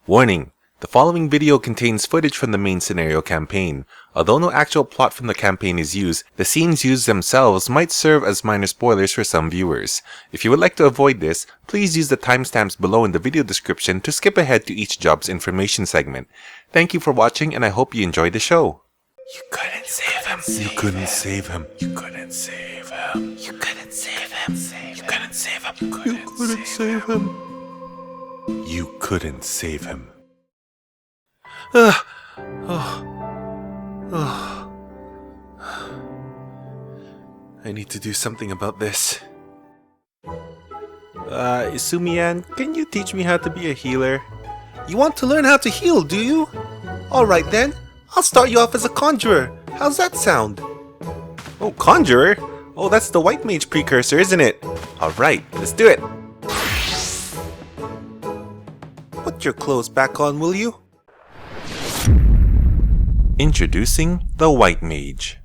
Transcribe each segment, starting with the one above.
Warning: the following video contains footage from the main scenario campaign. Although no actual plot from the campaign is used, the scenes used themselves might serve as minor spoilers for some viewers. If you would like to avoid this, please use the timestamps below in the video description to skip ahead to each job's information segment. Thank you for watching and I hope you enjoyed the show. You couldn't save him. You couldn't save him. You couldn't save him. You couldn't save him. You couldn't save him. You couldn't save him. You couldn't save him. I need to do something about this. Isumian, can you teach me how to be a healer? You want to learn how to heal, do you? Alright then, I'll start you off as a conjurer. How's that sound? Oh, conjurer? Oh, that's the White Mage precursor, isn't it? Alright, let's do it. Put your clothes back on, will you? Introducing the White Mage.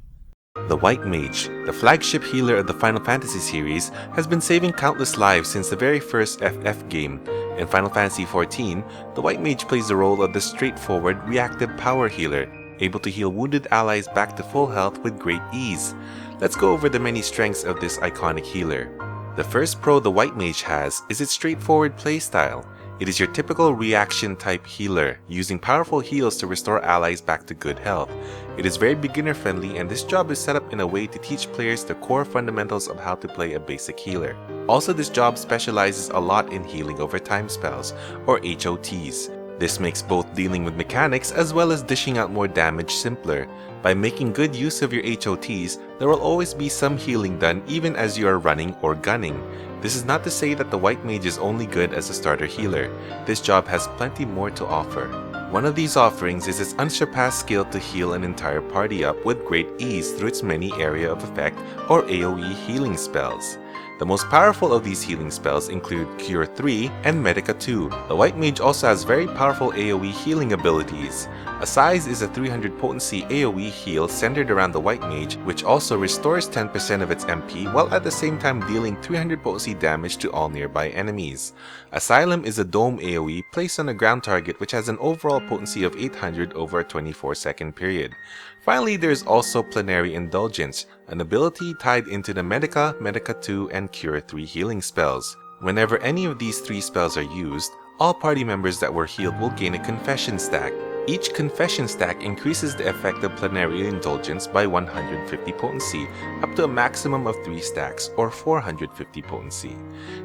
The White Mage, the flagship healer of the Final Fantasy series, has been saving countless lives since the very first FF game. In Final Fantasy XIV, the White Mage plays the role of the straightforward, reactive power healer, able to heal wounded allies back to full health with great ease. Let's go over the many strengths of this iconic healer. The first pro the White Mage has is its straightforward playstyle. It is your typical reaction type healer, using powerful heals to restore allies back to good health. It is very beginner friendly and this job is set up in a way to teach players the core fundamentals of how to play a basic healer. Also, this job specializes a lot in healing over time spells, or HOTs. This makes both dealing with mechanics as well as dishing out more damage simpler. By making good use of your HOTs, there will always be some healing done even as you are running or gunning. This is not to say that the White Mage is only good as a starter healer. This job has plenty more to offer. One of these offerings is its unsurpassed skill to heal an entire party up with great ease through its many area of effect or AoE healing spells. The most powerful of these healing spells include Cure 3 and Medica 2. The White Mage also has very powerful AoE healing abilities. Assize is a 300 potency AoE heal centered around the White Mage, which also restores 10% of its MP while at the same time dealing 300 potency damage to all nearby enemies. Asylum is a dome AoE placed on a ground target which has an overall potency of 800 over a 24-second period. Finally, there is also Plenary Indulgence, an ability tied into the Medica, Medica 2, and Cure 3 healing spells. Whenever any of these three spells are used, all party members that were healed will gain a confession stack. Each confession stack increases the effect of Plenary Indulgence by 150 potency, up to a maximum of 3 stacks or 450 potency.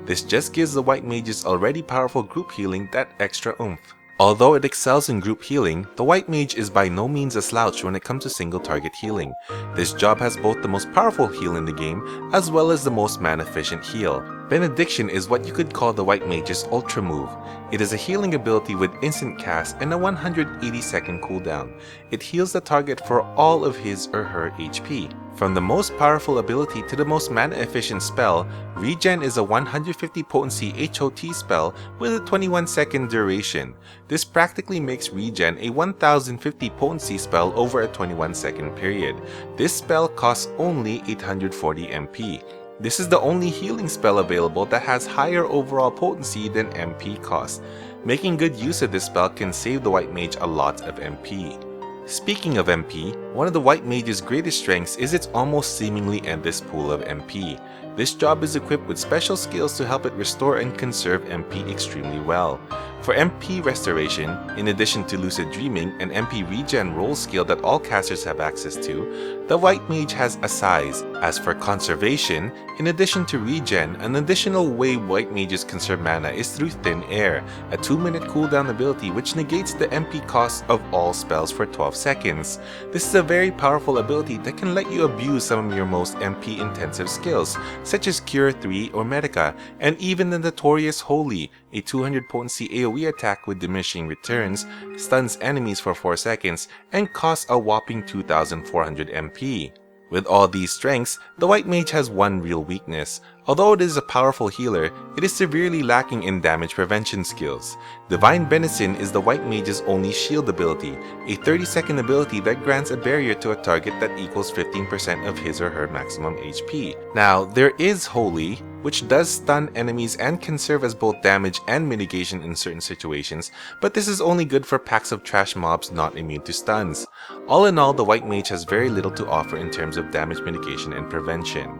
This just gives the White Mage's already powerful group healing that extra oomph. Although it excels in group healing, the White Mage is by no means a slouch when it comes to single target healing. This job has both the most powerful heal in the game, as well as the most mana efficient heal. Benediction is what you could call the White Mage's ultra move. It is a healing ability with instant cast and a 180-second cooldown. It heals the target for all of his or her HP. From the most powerful ability to the most mana efficient spell, Regen is a 150 potency HOT spell with a 21-second duration. This practically makes Regen a 1050 potency spell over a 21-second period. This spell costs only 840 MP. This is the only healing spell available that has higher overall potency than MP cost. Making good use of this spell can save the White Mage a lot of MP. Speaking of MP, one of the White Mage's greatest strengths is its almost seemingly endless pool of MP. This job is equipped with special skills to help it restore and conserve MP extremely well. For MP restoration, in addition to Lucid Dreaming, an MP regen roll skill that all casters have access to, the White Mage has Assize. As for conservation, in addition to regen, an additional way White Mages conserve mana is through Thin Air, a 2-minute cooldown ability which negates the MP cost of all spells for 12 seconds. This is a very powerful ability that can let you abuse some of your most MP intensive skills, such as Cure 3 or Medica, and even the notorious Holy, a 200 potency AoE attack with diminishing returns, stuns enemies for 4 seconds, and costs a whopping 2400 MP. With all these strengths, the White Mage has one real weakness. Although it is a powerful healer, it is severely lacking in damage prevention skills. Divine Benison is the White Mage's only shield ability, a 30-second ability that grants a barrier to a target that equals 15% of his or her maximum HP. Now, there is Holy, which does stun enemies and can serve as both damage and mitigation in certain situations, but this is only good for packs of trash mobs not immune to stuns. All in all, the White Mage has very little to offer in terms of damage mitigation and prevention.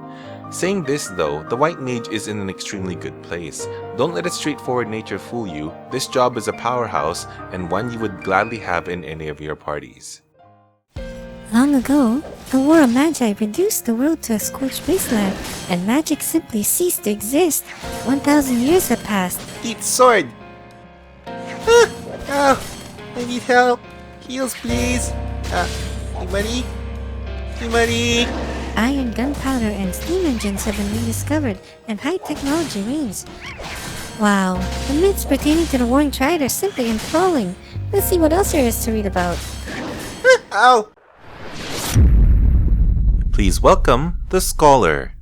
Saying this though, the White Mage is in an extremely good place. Don't let its straightforward nature fool you. This job is a powerhouse and one you would gladly have in any of your parties. Long ago, a war of magi reduced the world to a scorched wasteland, and magic simply ceased to exist. 1,000 years have passed. Eat sword! Oh, I need help. Heals please. Anybody? Anybody? Iron, gunpowder, and steam engines have been rediscovered, and high technology reigns. Wow, the myths pertaining to the Warring Triad are simply enthralling. Let's see what else there is to read about. Ow! Please welcome the Scholar.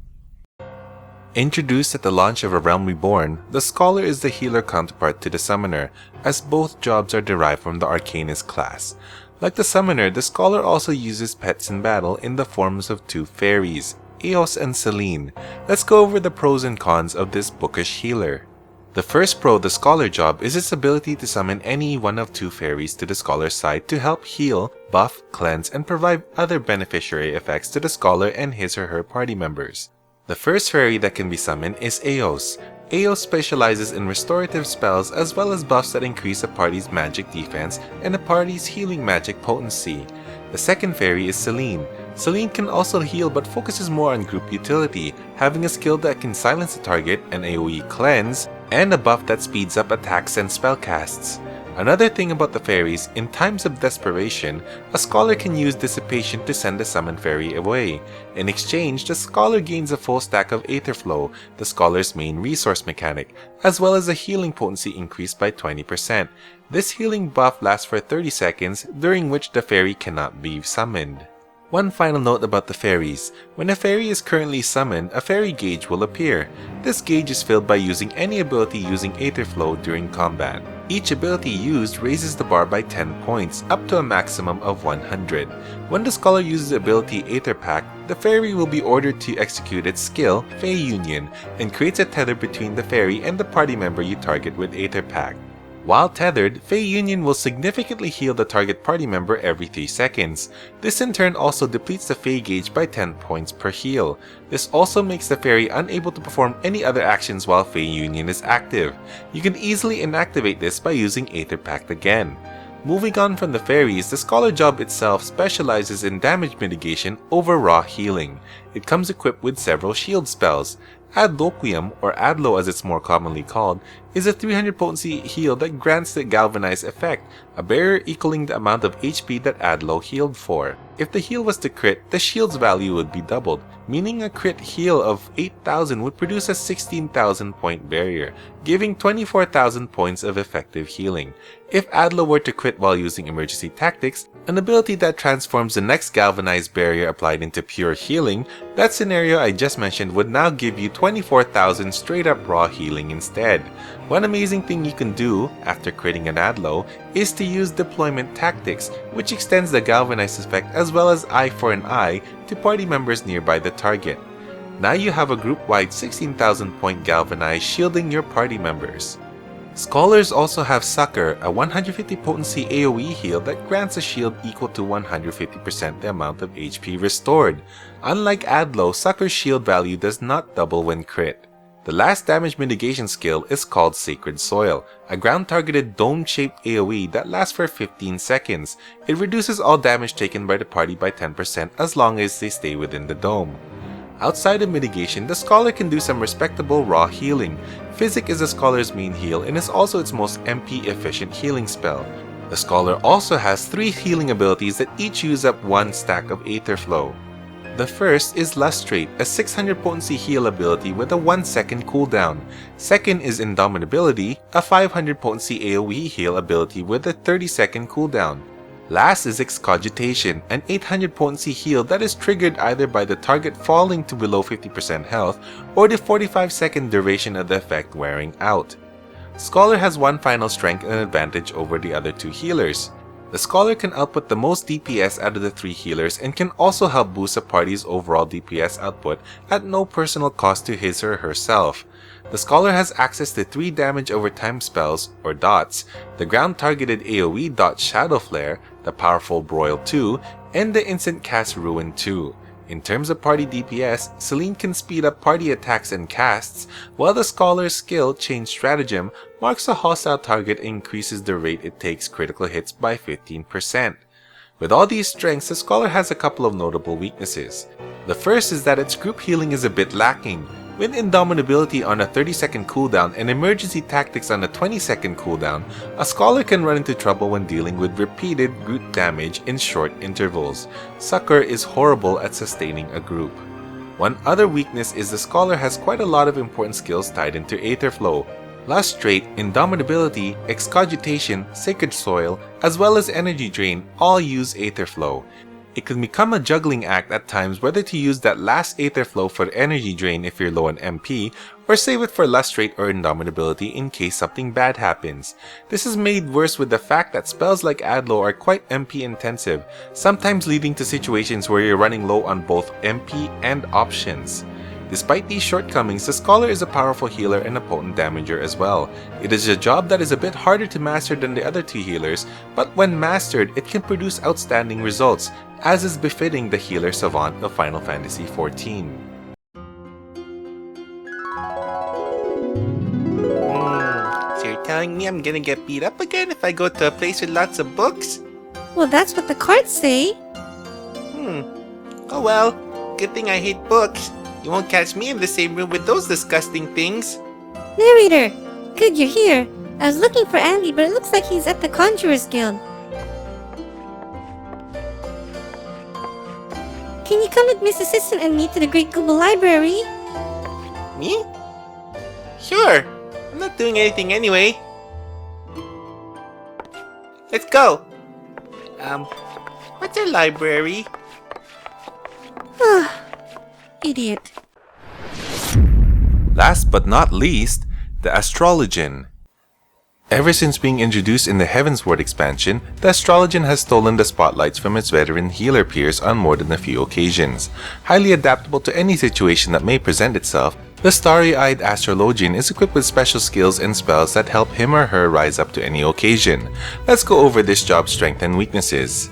Introduced at the launch of A Realm Reborn, the Scholar is the healer counterpart to the Summoner, as both jobs are derived from the Arcanist class. Like the Summoner, the Scholar also uses pets in battle in the forms of two fairies, Eos and Selene. Let's go over the pros and cons of this bookish healer. The first pro of the Scholar job is its ability to summon any one of two fairies to the Scholar's side to help heal, buff, cleanse, and provide other beneficiary effects to the Scholar and his or her party members. The first fairy that can be summoned is Eos. Eos specializes in restorative spells as well as buffs that increase a party's magic defense and a party's healing magic potency. The second fairy is Selene. Selene can also heal but focuses more on group utility, having a skill that can silence a target, an AoE cleanse, and a buff that speeds up attacks and spellcasts. Another thing about the fairies, in times of desperation, a Scholar can use Dissipation to send the summoned fairy away. In exchange, the Scholar gains a full stack of Aetherflow, the Scholar's main resource mechanic, as well as a healing potency increase by 20%. This healing buff lasts for 30 seconds, during which the fairy cannot be summoned. One final note about the fairies. When a fairy is currently summoned, a fairy gauge will appear. This gauge is filled by using any ability using Aetherflow during combat. Each ability used raises the bar by 10 points, up to a maximum of 100. When the Scholar uses the ability Aether Pact, the fairy will be ordered to execute its skill, Fey Union, and creates a tether between the fairy and the party member you target with Aether Pact. While tethered, Fey Union will significantly heal the target party member every 3 seconds. This in turn also depletes the Fey gauge by 10 points per heal. This also makes the fairy unable to perform any other actions while Fey Union is active. You can easily inactivate this by using Aether Pact again. Moving on from the fairies, the Scholar job itself specializes in damage mitigation over raw healing. It comes equipped with several shield spells. Adloquium, or Adlo as it's more commonly called, is a 300 potency heal that grants the Galvanize effect, a barrier equaling the amount of HP that Adlo healed for. If the heal was to crit, the shield's value would be doubled, meaning a crit heal of 8,000 would produce a 16,000 point barrier, giving 24,000 points of effective healing. If Adlo were to crit while using emergency tactics, an ability that transforms the next galvanized barrier applied into pure healing, that scenario I just mentioned would now give you 24,000 straight up raw healing instead. One amazing thing you can do, after critting an Adlo, is to use deployment tactics, which extends the galvanized effect as well as eye for an eye to party members nearby the target. Now you have a group-wide 16,000 point galvanize shielding your party members. Scholars also have Succor, a 150 potency AoE heal that grants a shield equal to 150% the amount of HP restored. Unlike Adlo, Succor's shield value does not double when crit. The last damage mitigation skill is called Sacred Soil, a ground-targeted dome-shaped AoE that lasts for 15 seconds. It reduces all damage taken by the party by 10% as long as they stay within the dome. Outside of mitigation, the Scholar can do some respectable raw healing. Physic is the Scholar's main heal and is also its most MP efficient healing spell. The Scholar also has 3 healing abilities that each use up 1 stack of Aetherflow. The first is Lustrate, a 600 potency heal ability with a 1 second cooldown. Second is Indomitability, a 500 potency AoE heal ability with a 30 second cooldown. Last is Excogitation, an 800 potency heal that is triggered either by the target falling to below 50% health or the 45-second duration of the effect wearing out. Scholar has one final strength and advantage over the other two healers. The Scholar can output the most DPS out of the three healers and can also help boost a party's overall DPS output at no personal cost to his or herself. The Scholar has access to 3 damage over time spells, or dots, the ground targeted AoE dot Shadow Flare, the powerful Broil 2, and the instant cast Ruin 2. In terms of party DPS, Celine can speed up party attacks and casts, while the Scholar's skill, Change Stratagem, marks a hostile target and increases the rate it takes critical hits by 15%. With all these strengths, the Scholar has a couple of notable weaknesses. The first is that its group healing is a bit lacking. With Indomitability on a 30-second cooldown and Emergency Tactics on a 20-second cooldown, a Scholar can run into trouble when dealing with repeated group damage in short intervals. Succor is horrible at sustaining a group. One other weakness is the Scholar has quite a lot of important skills tied into Aetherflow. Lust Trait, Indomitability, Excogitation, Sacred Soil, as well as Energy Drain all use Aetherflow. It can become a juggling act at times whether to use that last Aetherflow for Energy Drain if you're low on MP, or save it for Lust Trait or Indomitability in case something bad happens. This is made worse with the fact that spells like Adlo are quite MP intensive, sometimes leading to situations where you're running low on both MP and options. Despite these shortcomings, the Scholar is a powerful healer and a potent damager as well. It is a job that is a bit harder to master than the other two healers, but when mastered, it can produce outstanding results, as is befitting the healer savant of Final Fantasy XIV. So you're telling me I'm gonna get beat up again if I go to a place with lots of books? Well, that's what the cards say. Oh well, good thing I hate books. You won't catch me in the same room with those disgusting things. Narrator! Good you're here. I was looking for Andy, but it looks like he's at the Conjurer's Guild. Can you come with Miss Assistant and me to the Great Google Library? Me? Sure. I'm not doing anything anyway. Let's go. What's a library? Idiot. Last but not least, the Astrologian. Ever since being introduced in the Heavensward expansion, the Astrologian has stolen the spotlights from its veteran healer peers on more than a few occasions. Highly adaptable to any situation that may present itself, the starry-eyed Astrologian is equipped with special skills and spells that help him or her rise up to any occasion. Let's go over this job's strengths and weaknesses.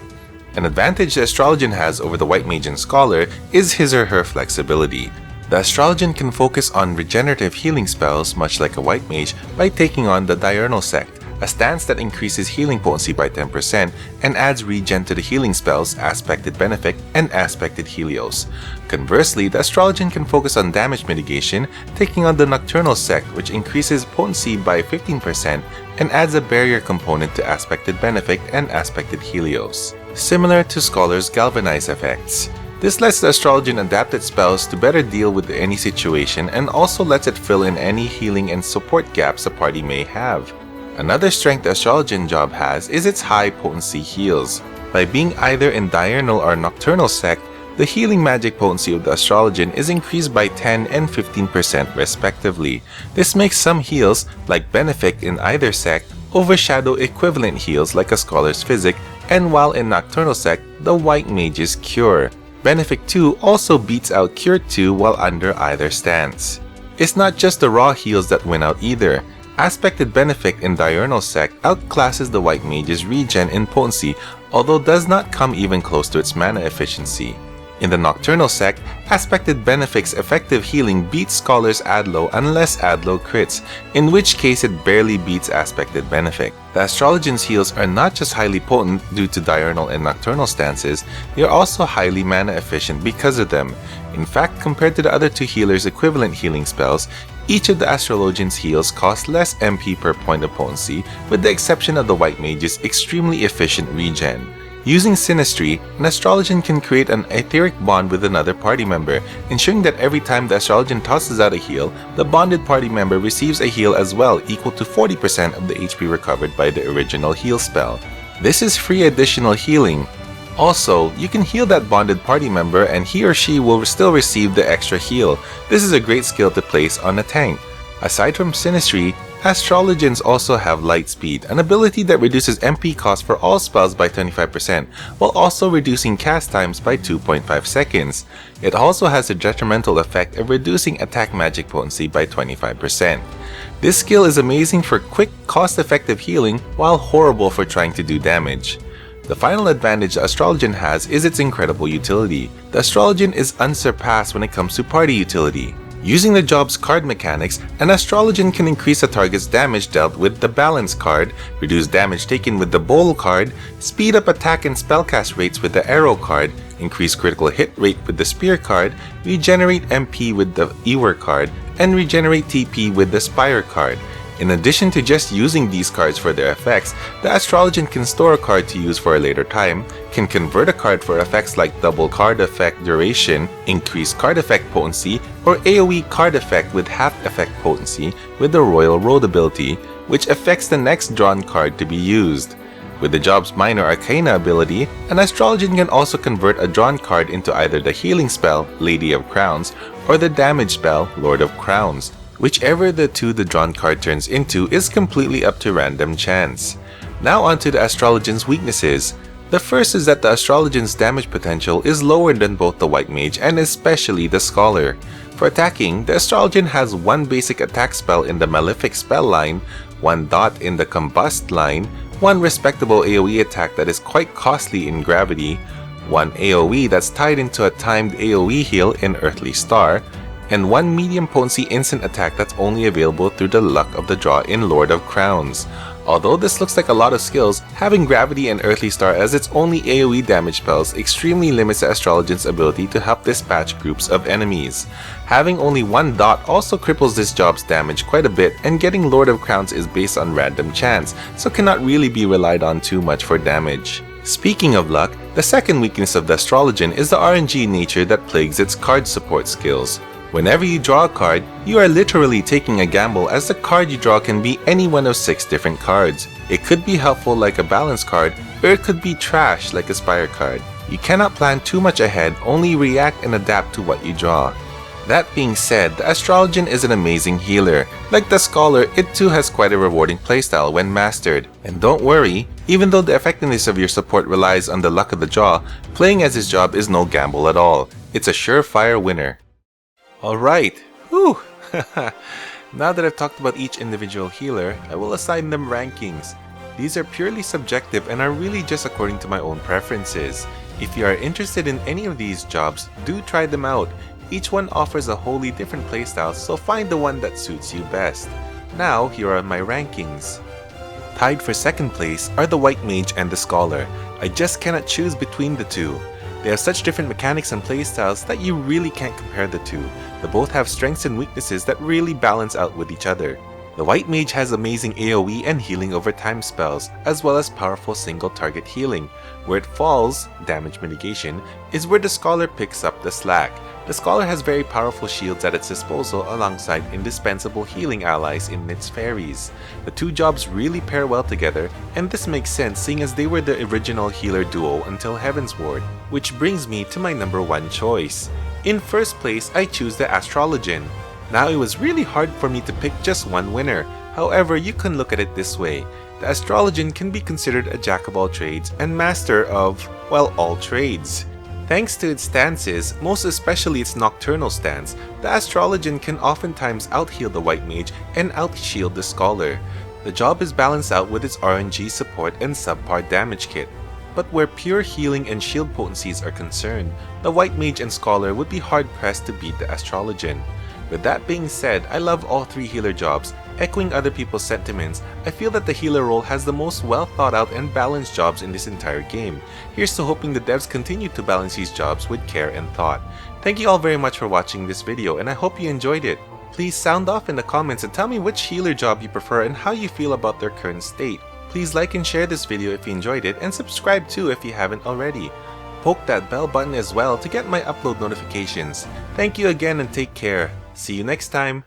An advantage the Astrologian has over the White Mage and Scholar is his or her flexibility. The Astrologian can focus on regenerative healing spells much like a White Mage by taking on the Diurnal Sect, a stance that increases healing potency by 10% and adds regen to the healing spells Aspected Benefic and Aspected Helios. Conversely, the Astrologian can focus on damage mitigation, taking on the Nocturnal Sect, which increases potency by 15% and adds a barrier component to Aspected Benefic and Aspected Helios. Similar to Scholar's Galvanize effects. This lets the Astrologian adapt its spells to better deal with any situation and also lets it fill in any healing and support gaps a party may have. Another strength the Astrologian job has is its high potency heals. By being either in Diurnal or Nocturnal Sect, the healing magic potency of the Astrologian is increased by 10 and 15% respectively. This makes some heals, like Benefic in either sect, overshadow equivalent heals like a Scholar's Physic, and while in Nocturnal Sect, the White Mage's Cure. Benefic 2 also beats out Cure 2 while under either stance. It's not just the raw heals that win out either. Aspected Benefic in Diurnal Sect outclasses the White Mage's regen in potency, although does not come even close to its mana efficiency. In the Nocturnal Sect, Aspected Benefic's effective healing beats Scholar's Adlo unless Adlo crits, in which case it barely beats Aspected Benefic. The Astrologian's heals are not just highly potent due to Diurnal and Nocturnal stances, they are also highly mana efficient because of them. In fact, compared to the other two healers' equivalent healing spells, each of the Astrologian's heals cost less MP per point of potency, with the exception of the White Mage's extremely efficient regen. Using Synastry, an Astrologian can create an etheric bond with another party member, ensuring that every time the Astrologian tosses out a heal, the bonded party member receives a heal as well equal to 40% of the HP recovered by the original heal spell. This is free additional healing. Also, you can heal that bonded party member and he or she will still receive the extra heal. This is a great skill to place on a tank. Aside from Sinistry, Astrologians also have Light Speed, an ability that reduces MP cost for all spells by 25%, while also reducing cast times by 2.5 seconds. It also has a detrimental effect of reducing attack magic potency by 25%. This skill is amazing for quick, cost-effective healing, while horrible for trying to do damage. The final advantage the Astrologian has is its incredible utility. The Astrologian is unsurpassed when it comes to party utility. Using the job's card mechanics, an Astrologian can increase a target's damage dealt with the Balance card, reduce damage taken with the Bowl card, speed up attack and spellcast rates with the Arrow card, increase critical hit rate with the Spear card, regenerate MP with the Ewer card, and regenerate TP with the Spire card. In addition to just using these cards for their effects, the Astrologian can store a card to use for a later time, can convert a card for effects like double card effect duration, increased card effect potency, or AoE card effect with half effect potency with the Royal Road ability, which affects the next drawn card to be used. With the job's Minor Arcana ability, an Astrologian can also convert a drawn card into either the healing spell, Lady of Crowns, or the damage spell, Lord of Crowns. Whichever the two the drawn card turns into is completely up to random chance. Now onto the Astrologian's weaknesses. The first is that the Astrologian's damage potential is lower than both the White Mage and especially the Scholar. For attacking, the Astrologian has one basic attack spell in the Malefic spell line, one dot in the Combust line, one respectable AoE attack that is quite costly in Gravity, one AoE that's tied into a timed AoE heal in Earthly Star, and one medium potency instant attack that's only available through the luck of the draw in Lord of Crowns. Although this looks like a lot of skills, having Gravity and Earthly Star as its only AoE damage spells extremely limits the Astrologian's ability to help dispatch groups of enemies. Having only one dot also cripples this job's damage quite a bit, and getting Lord of Crowns is based on random chance, so cannot really be relied on too much for damage. Speaking of luck, the second weakness of the Astrologian is the RNG nature that plagues its card support skills. Whenever you draw a card, you are literally taking a gamble, as the card you draw can be any one of 6 different cards. It could be helpful like a Balance card, or it could be trash like a Spire card. You cannot plan too much ahead, only react and adapt to what you draw. That being said, the Astrologian is an amazing healer. Like the Scholar, it too has quite a rewarding playstyle when mastered. And don't worry, even though the effectiveness of your support relies on the luck of the draw, playing as his job is no gamble at all. It's a surefire winner. Alright, whew! Now that I've talked about each individual healer, I will assign them rankings. These are purely subjective and are really just according to my own preferences. If you are interested in any of these jobs, do try them out. Each one offers a wholly different playstyle, so find the one that suits you best. Now, here are my rankings. Tied for second place are the White Mage and the Scholar. I just cannot choose between the two. They have such different mechanics and playstyles that you really can't compare the two. They both have strengths and weaknesses that really balance out with each other. The White Mage has amazing AoE and healing over time spells, as well as powerful single target healing. Where it falls, damage mitigation, is where the Scholar picks up the slack. The Scholar has very powerful shields at its disposal alongside indispensable healing allies in its fairies. The two jobs really pair well together, and this makes sense seeing as they were the original healer duo until Heavensward. Which brings me to my number 1 choice. In first place, I choose the Astrologian. Now it was really hard for me to pick just one winner. However, you can look at it this way. The Astrologian can be considered a jack of all trades and master of, well, all trades. Thanks to its stances, most especially its nocturnal stance, the Astrologian can oftentimes out-heal the White Mage and out-shield the Scholar. The job is balanced out with its RNG support and subpar damage kit. But where pure healing and shield potencies are concerned, the White Mage and Scholar would be hard-pressed to beat the Astrologian. With that being said, I love all 3 healer jobs. Echoing other people's sentiments, I feel that the healer role has the most well thought out and balanced jobs in this entire game. Here's to hoping the devs continue to balance these jobs with care and thought. Thank you all very much for watching this video, and I hope you enjoyed it. Please sound off in the comments and tell me which healer job you prefer and how you feel about their current state. Please like and share this video if you enjoyed it, and subscribe too if you haven't already. Poke that bell button as well to get my upload notifications. Thank you again and take care. See you next time.